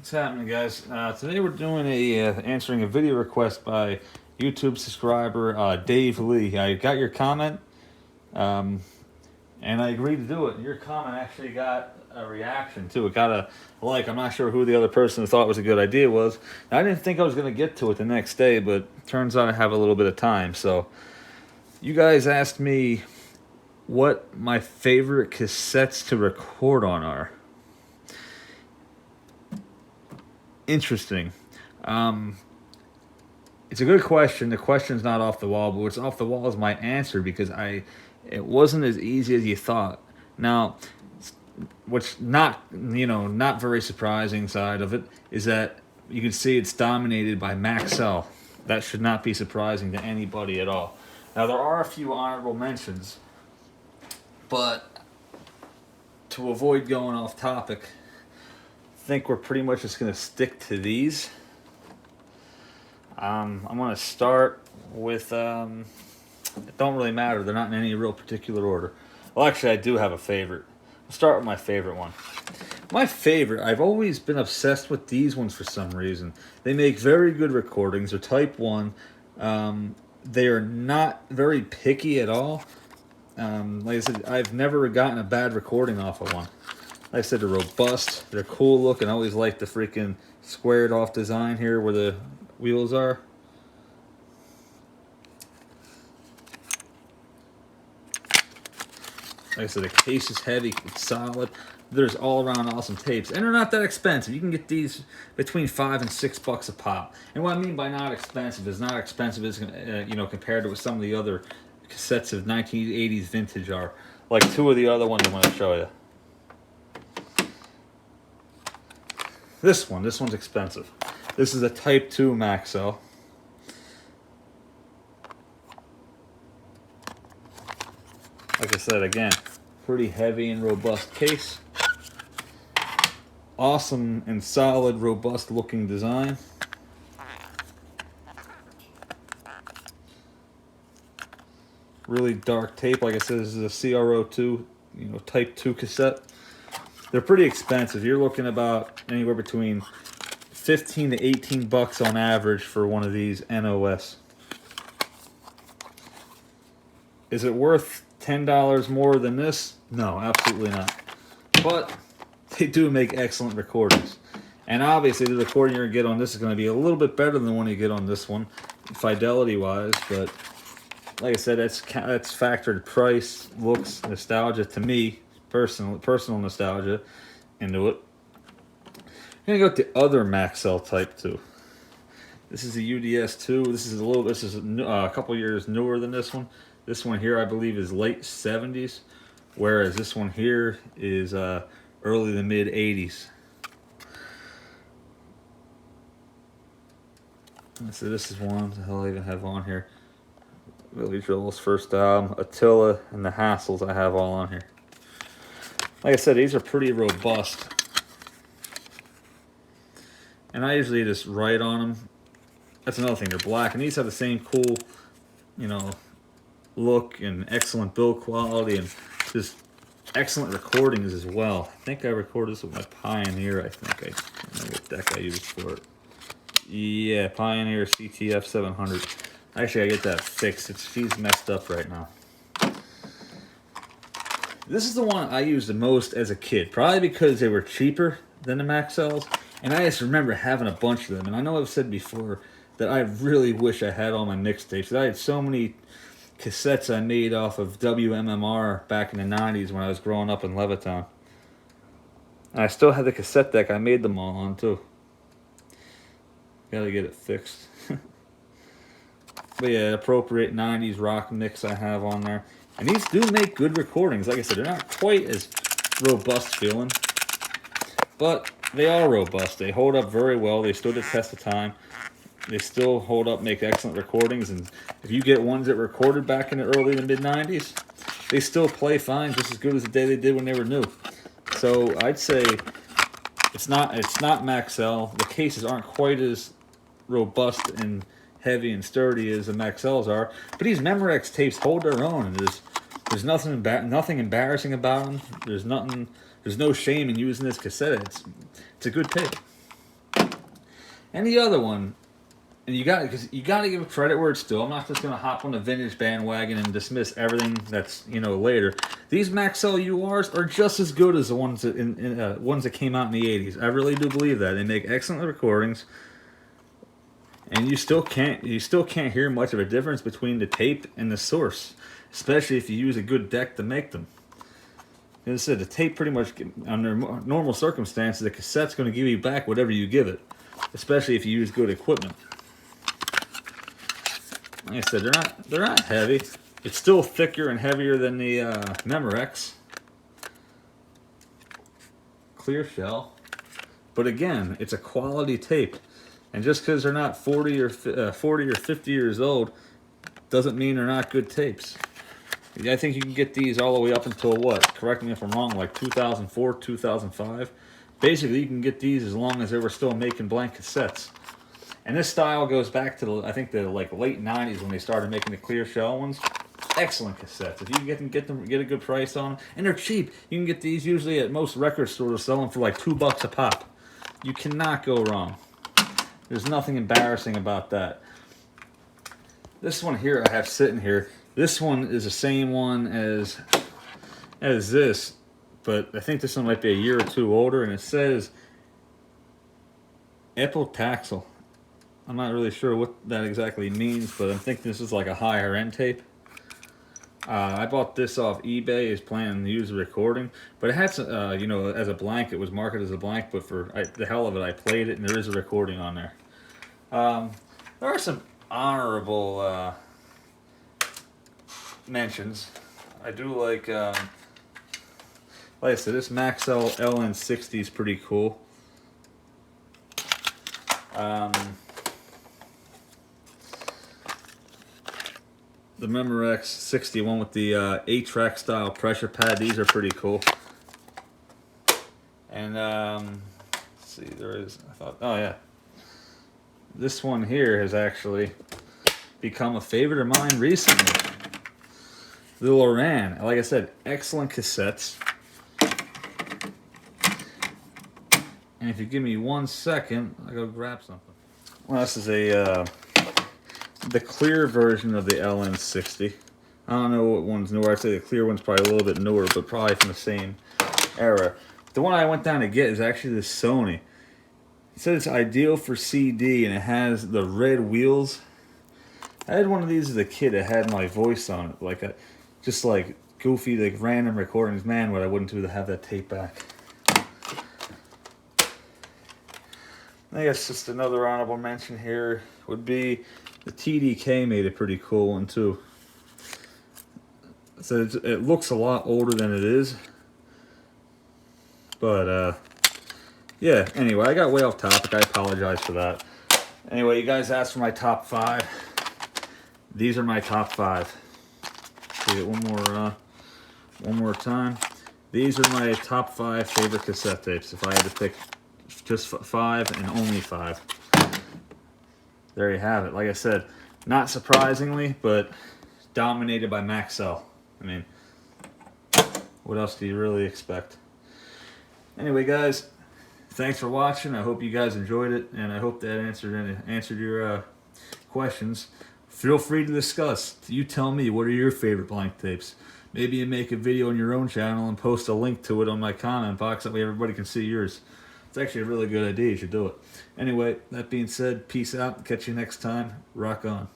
What's happening, guys? Today we're doing answering a video request by YouTube subscriber Dave Lee. I got your comment, and I agreed to do it. Your comment actually got a reaction too. It got a like. I'm not sure who the other person who thought it was a good idea was. Now, I didn't think I was going to get to it the next day, but turns out I have a little bit of time. So, you guys asked me what my favorite cassettes to record on are. Interesting. It's a good question. The question's not off the wall, but what's off the wall is my answer, because it wasn't as easy as you thought. Now, what's not very surprising side of it is that you can see it's dominated by Maxell. That should not be surprising to anybody at all. Now, there are a few honorable mentions, but to avoid going off topic, I think we're pretty much just going to stick to these. I'm going to start with, it don't really matter. They're not in any real particular order. Well, actually, I do have a favorite. I'll start with my favorite one. My favorite, I've always been obsessed with these ones for some reason. They make very good recordings. They're Type 1. They are not very picky at all. Like I said, I've never gotten a bad recording off of one. Like I said, they're robust. They're cool looking. I always like the freaking squared off design here where the wheels are. Like I said, the case is heavy. It's solid. There's all around awesome tapes. And they're not that expensive. You can get these between $5 and $6 a pop. And what I mean by not expensive is not expensive as, compared to what some of the other cassettes of 1980s vintage are. Like two of the other ones I'm going to show you. This one's expensive. This is a Type 2 Maxell. Like I said, again, pretty heavy and robust case. Awesome and solid, robust looking design. Really dark tape. Like I said, this is a CRO2, Type 2 cassette. They're pretty expensive. You're looking about anywhere between 15 to 18 bucks on average for one of these NOS. Is it worth $10 more than this? No, absolutely not. But they do make excellent recordings. And obviously the recording you're going to get on this is going to be a little bit better than the one you get on this one, fidelity-wise. But like I said, that's factored price, looks, nostalgia to me. Personal nostalgia into it. I'm gonna go with the other Maxell Type 2. This is a UDS 2. This is a couple years newer than this one. This one here, I believe, is late 70s, whereas this one here is early to mid 80s. So this is one. What the hell I even have on here? Billy Joel's first album, Attila, and the Hassles. I have all on here. Like I said, these are pretty robust. And I usually just write on them. That's another thing, they're black. And these have the same cool, look and excellent build quality and just excellent recordings as well. I think I recorded this with my Pioneer, I don't know what deck I used for it. Yeah, Pioneer CTF 700. Actually, I get that fixed. She's messed up right now. This is the one I used the most as a kid, probably because they were cheaper than the Maxells, and I just remember having a bunch of them. And I know I've said before that I really wish I had all my mixtapes. I had so many cassettes I made off of WMMR back in the 90s when I was growing up in Levittown. And I still have the cassette deck I made them all on, too. Gotta get it fixed. But yeah, appropriate 90s rock mix I have on there. And these do make good recordings. Like I said, they're not quite as robust feeling, but they are robust. They hold up very well. They stood the test of time. They still hold up, make excellent recordings. And if you get ones that recorded back in the early to mid-90s, they still play fine, just as good as the day they did when they were new. So I'd say it's not Maxell. The cases aren't quite as robust and heavy and sturdy as the Maxells are, but these Memorex tapes hold their own. And there's nothing embarrassing about them. There's no shame in using this cassette. It's a good tape. And the other one, and you got to give credit where it's due. I'm not just gonna hop on the vintage bandwagon and dismiss everything that's later. These Maxell URs are just as good as the ones ones that came out in the '80s. I really do believe that. They make excellent recordings, and you still can't hear much of a difference between the tape and the source, especially if you use a good deck to make them. As I said, the tape pretty much, under normal circumstances, the cassette's going to give you back whatever you give it, especially if you use good equipment. Like I said, they're not heavy. It's still thicker and heavier than the Memorex clear shell, but again, it's a quality tape. And just because they're not 40 or 50 years old, doesn't mean they're not good tapes. I think you can get these all the way up until what? Correct me if I'm wrong, like 2004, 2005. Basically, you can get these as long as they were still making blank cassettes. And this style goes back to I think the late 90s when they started making the clear shell ones. Excellent cassettes. If you can get a good price on them, and they're cheap. You can get these usually at most record stores, selling for like $2 a pop. You cannot go wrong. There's nothing embarrassing about that. This one here I have sitting here. This one is the same one as this, but I think this one might be a year or two older, and it says Taxa. I'm not really sure what that exactly means, but I'm thinking this is like a higher end tape. I bought this off eBay as planning to use the recording, but it had some, as a blank. It was marketed as a blank, but for the hell of it, I played it, and there is a recording on there. There are some honorable mentions. I do like I said, this Maxell LN60 is pretty cool. The Memorex 61 with the 8-track style pressure pad, these are pretty cool. And let's see, oh yeah, this one here has actually become a favorite of mine recently. The Loran, like I said, excellent cassettes. And if you give me 1 second, I'll go grab something. Well, this is the clear version of the LN60. I don't know what one's newer. I'd say the clear one's probably a little bit newer, but probably from the same era. The one I went down to get is actually the Sony. It said it's ideal for CD, and it has the red wheels. I had one of these as a kid that had my voice on it, just like goofy, like random recordings. Man, what I wouldn't do to have that tape back. I guess just another honorable mention here would be the TDK made a pretty cool one too. So it looks a lot older than it is. But yeah, anyway, I got way off topic. I apologize for that. Anyway, you guys asked for my top 5. These are my top 5. See it one more time. These are my top 5 favorite cassette tapes. If I had to pick just 5 and only 5. There you have it. Like I said, not surprisingly, but dominated by Maxell. I mean, what else do you really expect? Anyway, guys, thanks for watching. I hope you guys enjoyed it, and I hope that answered your questions. Feel free to discuss. You tell me, what are your favorite blank tapes? Maybe you make a video on your own channel and post a link to it on my comment box. That way everybody can see yours. It's actually a really good idea. You should do it. Anyway, that being said, peace out. Catch you next time. Rock on.